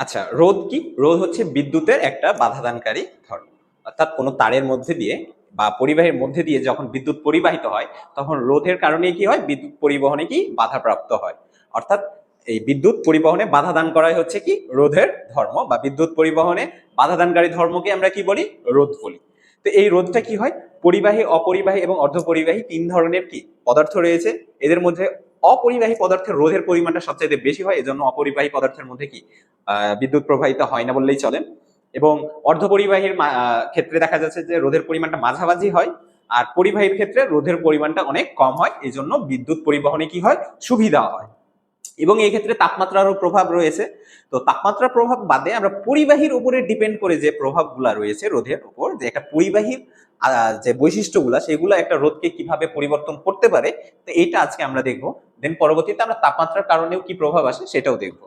আচ্ছা, রোধ কি? রোধ হচ্ছে বিদ্যুতের একটা বাধাদানকারী ধর্ম। অর্থাৎ কোনো তারের মধ্যে দিয়ে বা পরিবাহীর মধ্যে দিয়ে যখন বিদ্যুৎ পরিবাহিত হয়, তখন রোধের কারণে কি হয়? বিদ্যুৎ পরিবহনে কি বাধাপ্রাপ্ত হয়। অর্থাৎ এই বিদ্যুৎ পরিবহনে বাধা দান করাই হচ্ছে কি রোধের ধর্ম, বা বিদ্যুৎ পরিবহনে বাধাদানকারী ধর্মকে আমরা কি বলি? রোধ বলি। তো এই রোধটা কি হয়? পরিবাহী, অপরিবাহী এবং অর্ধপরিবাহী তিন ধরনের কি পদার্থ রয়েছে। এদের মধ্যে অপরিবাহী পদার্থের রোধের পরিমাণটা সবচেয়ে বেশি হয়, এজন্য অপরিবাহী পদার্থের মধ্যে কি বিদ্যুৎ প্রবাহিত হয় না বললেই চলে। এবং অর্ধপরিবাহীর ক্ষেত্রে দেখা যাচ্ছে যে রোধের পরিমাণটা মাঝামাঝি হয়, আর পরিবাহীর ক্ষেত্রে রোধের পরিমাণটা অনেক কম হয়, এই জন্য বিদ্যুৎ পরিবহনে কি হয়? সুবিধা হয়। এবং এই ক্ষেত্রে তাপমাত্রারও প্রভাব রয়েছে। তো তাপমাত্রার প্রভাব বাদে আমরা পরিবাহীর উপরে ডিপেন্ড করে যে প্রভাবগুলা রয়েছে রোধের উপর, যে একটা পরিবাহীর যে বৈশিষ্ট্যগুলা সেগুলো একটা রোধকে কিভাবে পরিবর্তন করতে পারে, তো এইটা আজকে আমরা দেখবো। দেন পরবর্তীতে আমরা তাপমাত্রার কারণেও কি প্রভাব আসে সেটাও দেখবো।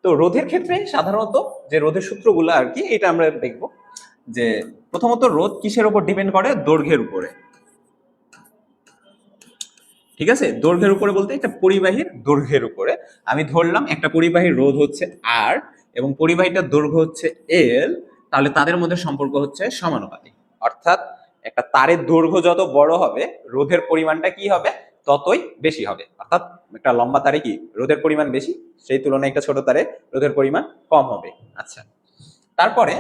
তো রোধের ক্ষেত্রে সাধারণত যে রোধের সূত্রগুলো আর কি, এটা আমরা দেখবো। যে প্রথমত রোধ কিসের উপর ডিপেন্ড করে? দৈর্ঘ্যের উপরে। ঠিক আছে, দৈর্ঘ্যের উপরে বলতে একটা পরিবাহীর দৈর্ঘ্যের উপরে। আমি ধরলাম একটা পরিবাহীর রোধ হচ্ছে আর এবং পরিবাহীটার দৈর্ঘ্য হচ্ছে এল, তাহলে তাদের মধ্যে সম্পর্ক হচ্ছে সমানুপাতিক। অর্থাৎ একটা তারের দৈর্ঘ্য যত বড় হবে, রোধের পরিমাণটা কি হবে? ততই বেশি হবে। অর্থাৎ একটা লম্বা তারে কি রোধের পরিমাণ বেশি, সেই তুলনায় একটা ছোট তারে রোধের পরিমাণ কম হবে। আচ্ছা, তারপরে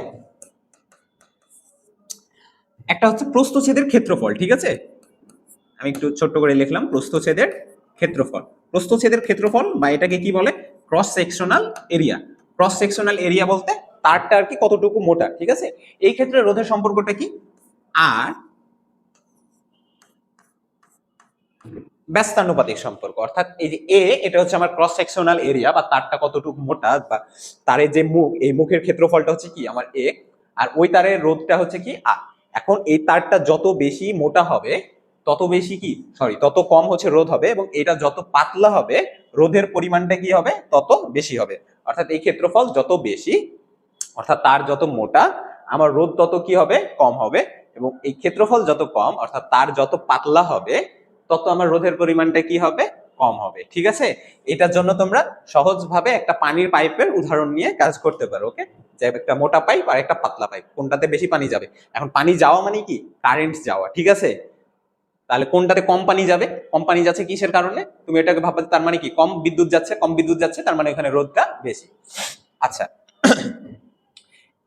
একটা হচ্ছে প্রস্থচ্ছেদের ক্ষেত্রফল। ঠিক আছে, আমি একটু ছোট্ট করে লিখলাম প্রস্থচ্ছেদের ক্ষেত্রফল। প্রস্থচ্ছেদের ক্ষেত্রফল বা এটাকে কি বলে? Cross sectional area. Cross sectional area বলতে তারটা আর কি কতটুকু মোটা। ঠিক আছে, এই ক্ষেত্রে রোধের সম্পর্কটা কি? আর ব্যস্তানুপাতিক সম্পর্ক। অর্থাৎ এই যে এ, এটা হচ্ছে আমার ক্রস সেকশনাল এরিয়া বা তারটা কতটুকু মোটা, বা তারের যে মুখ, এই মুখের ক্ষেত্রফলটা হচ্ছে কি আমার এ, আর ওই তারের রোধটা হচ্ছে কি আ। এখন এই তারটা যত বেশি মোটা হবে তত বেশি কি তত কম হচ্ছে রোধ হবে, এবং এটা যত পাতলা হবে রোধের পরিমাণটা কি হবে? তত বেশি হবে। অর্থাৎ এই ক্ষেত্রফল যত বেশি, অর্থাৎ তার যত মোটা, আমার রোধ তত কি হবে? কম হবে। এবং এই ক্ষেত্রফল যত কম, অর্থাৎ তার যত পাতলা হবে, তত আমার রোধের পরিমাণটা কি হবে? কম হবে। ঠিক আছে, এটার জন্য তোমরা সহজভাবে একটা পানির পাইপের উদাহরণ নিয়ে কাজ করতে পারো। ওকে, যে একটা মোটা পাইপ আর একটা পাতলা পাইপ, কোনটাতে বেশি পানি যাবে? এখন পানি যাওয়া মানে কি? কারেন্ট যাওয়া। ঠিক আছে, তাহলে কোনটাতে কম পানি যাবে? কম পানি যাচ্ছে কিসের কারণে? তুমি এটাকে ভাববে তার মানে কি কম বিদ্যুৎ যাচ্ছে, কম বিদ্যুৎ যাচ্ছে তার মানে ওখানে রোধটা বেশি। আচ্ছা,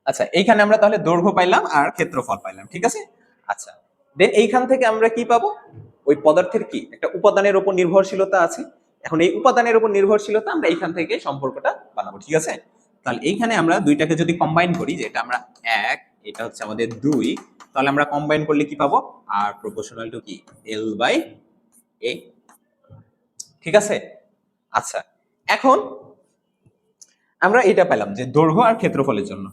আচ্ছা, এইখানে আমরা তাহলে দৈর্ঘ্য পাইলাম আর ক্ষেত্রফল পাইলাম। ঠিক আছে, আচ্ছা, দেন এইখান থেকে আমরা কি পাবো? ওই পদার্থের কি একটা উপাদানের উপর নির্ভরশীলতা আছে। এখন এই উপাদানের উপর নির্ভরশীলতা আমরা এইখান থেকে সম্পর্কটা বানাবো। ঠিক আছে, তাহলে এইখানে আমরা দুইটাকে যদি কম্বাইন করি, যেটা আমরা এক, এটা হচ্ছে আমাদের দুই, তাহলে আমরা কম্বাইন করলে কি পাবো? আর প্রপোর্শনাল টু কি এল বাই এ। ঠিক আছে, আচ্ছা, এখন আমরা এটা পেলাম যে দৈর্ঘ্য আর ক্ষেত্রফলের জন্য।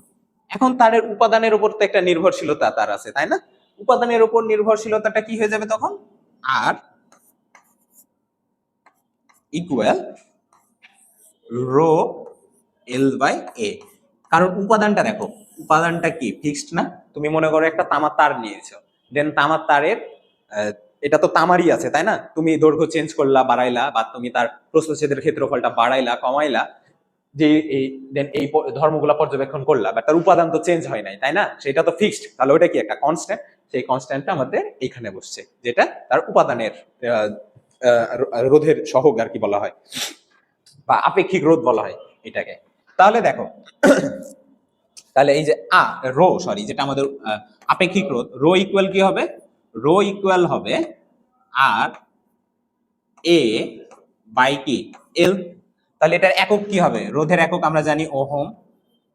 এখন তারের উপাদানের উপর তো একটা নির্ভরশীলতা তার আছে, তাই না? উপাদানের উপর নির্ভরশীলতাটা কি হয়ে যাবে তখন? আর ইকুয়াল রো এল বাই এ। কারণ উপাদানটা দেখো, উপাদানটা কি ফিক্সড না? তুমি মনে করো একটা তামার তার নিয়েছো, দেন তামার তারের এটা তো তামারই আছে, তাই না? তুমি দৈর্ঘ্য চেঞ্জ করলা, বাড়াইলা, বা তুমি তার প্রস্থচ্ছেদের ক্ষেত্রফলটা বাড়াইলা, কমাইলা, যে এই দেন এই ধর্মগুলা পর্যবেক্ষণ করলা, বাট তার উপাদান তো চেঞ্জ হয় নাই, তাই না? সেটা তো ফিক্সড, তাহলে ওটা কি একটা কনস্ট্যান্ট। সেই কনস্ট্যান্টটা আমাদের এখানে বসছে, যেটা তার উপাদানের রোধের সহগ আর কি বলা হয়, বা আপেক্ষিক রোধ বলা হয় এটাকে। তাহলে দেখো, তাহলে এই যে যেটা আমাদের আপেক্ষিক রোধ, রো ইকুয়াল কি হবে? রো ইকুয়াল হবে আর এ বাই কি এল। তাহলে এটার একক কি হবে? রোধের একক আমরা জানি ওহম,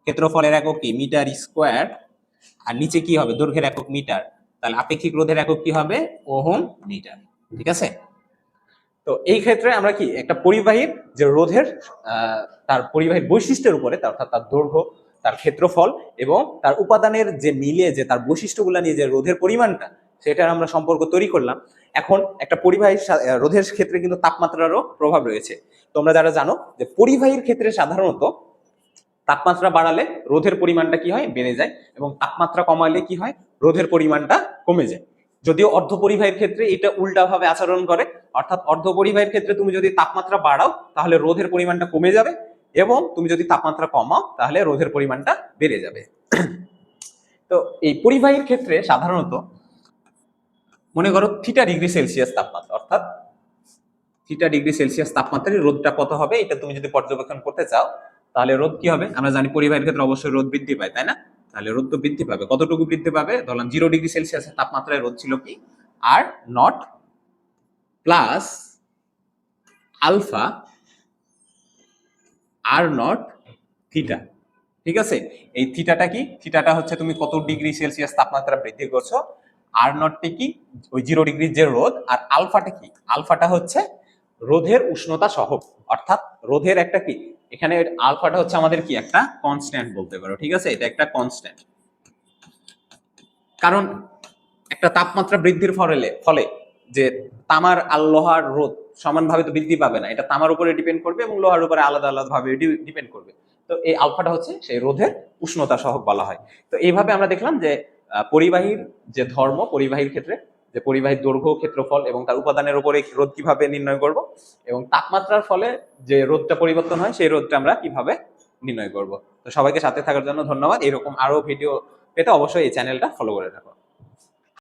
ক্ষেত্রফলের একক কি মিটার স্কোয়ার, আর নিচে কি হবে? দৈর্ঘ্যের একক মিটার। তাহলে আপেক্ষিক রোধের একক কি হবে? Ohm meter. ঠিক আছে, তো এই ক্ষেত্রে আমরা কি একটা পরিবাহীর যে রোধের তার পরিবাহীর বৈশিষ্ট্যের উপরে, অর্থাৎ তার দৈর্ঘ্য, তার ক্ষেত্রফল এবং তার উপাদানের যে মিলে যে তার বৈশিষ্ট্যগুলো নিয়ে যে রোধের পরিমাণটা, সেটার আমরা সম্পর্ক তৈরি করলাম। এখন একটা পরিবাহীর রোধের ক্ষেত্রে কিন্তু তাপমাত্রারও প্রভাব রয়েছে। তোমরা যারা জানো যে পরিবাহীর ক্ষেত্রে সাধারণত তাপমাত্রা বাড়ালে রোধের পরিমাণটা কি হয়? বেড়ে যায়, এবং তাপমাত্রা কমালে কি হয়? রোধের পরিমাণটা কমে যায়। যদিও অর্ধপরিবাহীর ক্ষেত্রে এটা উল্টাভাবে আচরণ করে, অর্থাৎ অর্ধপরিবাহীর ক্ষেত্রে তুমি যদি তাপমাত্রা বাড়াও তাহলে রোধের পরিমাণটা কমে যাবে, এবং তুমি যদি তাপমাত্রা কমাও তাহলে রোধের পরিমাণটা বেড়ে যাবে। তো এই পরিবাহীর ক্ষেত্রে সাধারণত মনে করো θ°C তাপমাত্রা, অর্থাৎ θ°C তাপমাত্রায় রোধটা কত হবে এটা তুমি যদি পর্যবেক্ষণ করতে চাও তাহলে রোধ কি হবে? আমরা জানি পরিবাহীর ক্ষেত্রে অবশ্যই রোধ বৃদ্ধি পায়, তাই না? তাহলে রোধ তো বৃদ্ধি পাবে, কতটুকু বৃদ্ধি পাবে? ধরলাম 0°C তাপমাত্রায় রোধ ছিল কি R0 plus alpha R0 theta. ঠিক আছে, এই থিটাটা কি? থিটাটা হচ্ছে তুমি কত ডিগ্রি সেলসিয়াস তাপমাত্রা বৃদ্ধি করছো, R0 কি ওই 0° যে রোধ, আর আলফাটা কি? আলফাটা হচ্ছে রোধের উষ্ণতা সহগ, অর্থাৎ রোধের একটা কি, এখানে আলফাটা হচ্ছে আমাদের কি একটা কনস্ট্যান্ট বলতে পারো। ঠিক আছে, এটা একটা কনস্ট্যান্ট, কারণ একটা তাপমাত্রা বৃদ্ধির ফলে যে তামার আর লোহার রোধ সমানভাবে তো বৃদ্ধি পাবে না, এটা তামার উপরে ডিপেন্ড করবে এবং লোহার উপরে আলাদা আলাদা ভাবে ডিপেন্ড করবে। তো এই আলফাটা হচ্ছে সেই রোধের উষ্ণতা সহগ বলা হয়। তো এইভাবে আমরা দেখলাম যে পরিবাহীর যে ধর্ম, পরিবাহীর ক্ষেত্রে যে পরিবাহীর দৈর্ঘ্য, ক্ষেত্রফল এবং তার উপাদানের উপরে রোধ কিভাবে নির্ণয় করব, এবং তাপমাত্রার ফলে যে রোধটা পরিবর্তন হয় সেই রোধটা আমরা কিভাবে নির্ণয় করব। তো সবাইকে সাথে থাকার জন্য ধন্যবাদ। এরকম আরো ভিডিও পেতে অবশ্যই এই চ্যানেলটা ফলো করে রাখো।